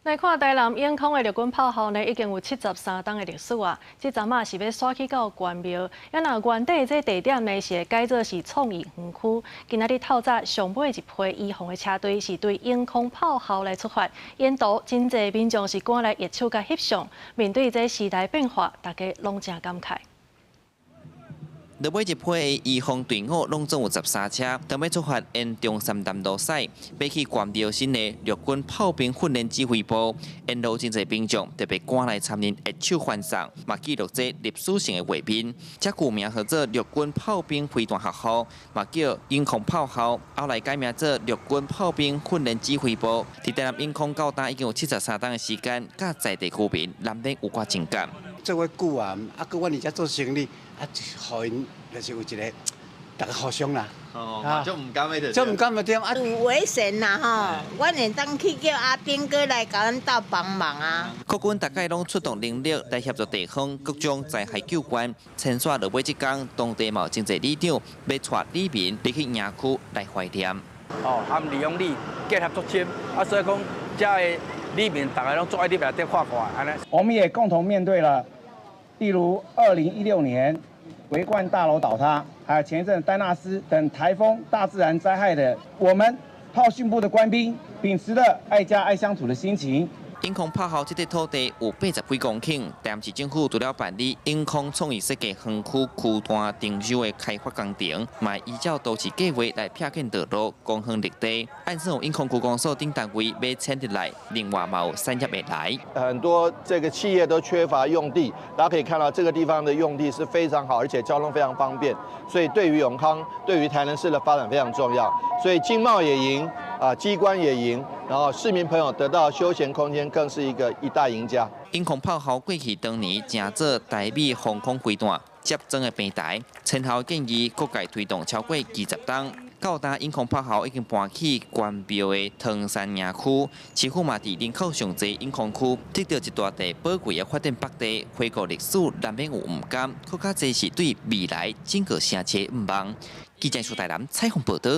来看台南永康的陆军炮校呢，已经有73档的历史啊。这阵啊是要刷去到关庙，也那原底这地点呢是改做是创意园区。今仔日透早上尾一批医防的车队是对永康炮校来出发，沿途真侪民众是赶来热手甲翕相。面对这时代变化，大家拢真感慨。 落尾一批的医防队伍拢总有13车，当要出发沿中山南路赛，要去关庙新的陆军炮兵训练指挥部。沿路真侪兵将特别赶来参与热手欢送，嘛记录这历史性的画面。这旧名号做陆军炮兵飞弹学校，嘛叫永康炮校，后来改名做陆军炮兵训练指挥部。伫台南永康到达已经有73天的时间，甲在地居民难免有寡情感。 做伙久啊，搁阮而家做生意，互因就是有一个大家互相啦。哦，就唔甘的着。就唔甘的点啊。有危险啦吼，阮会当去叫阿兵哥来甲阮斗帮忙啊。国军大概拢出动人力来协助地方各种灾害救援。牵线落尾一天，当地嘛有真侪里长要带里民入去营区来怀念。哦，含利用力结合作chiến，所以讲遮个里面大家拢做爱伫内底看看，安尼。我们也共同面对了，例如2016年维冠大楼倒塌，还有前一阵丹纳斯等台风、大自然灾害的，我们炮训部的官兵秉持着爱家爱乡土的心情。 永康炮校这块土地有80几公顷，台南市政府除了办理永康创意设计园区区段定修的开发工程，嘛依照都市计划来拆建道路、公园绿地。按算有永康区公所等单位要迁入来，另外嘛有产业会来。很多这个企业都缺乏用地，大家可以看到这个地方的用地是非常好，而且交通非常方便，所以对于永康、对于台南市的发展非常重要。所以经贸也赢。 机关也赢，然后市民朋友得到休闲空间，更是一大赢家。永康炮校过去当年正做台美防空飞弹接装的平台，前后建议各界推动超过20档。到达永康炮校已经搬去关庙的唐山营区，市府嘛伫人口上侪永康区，得到一大地宝贵的发展北地，回顾历史难免有唔甘，更加侪是对未来整个城市的唔望。记者苏台南采访报道。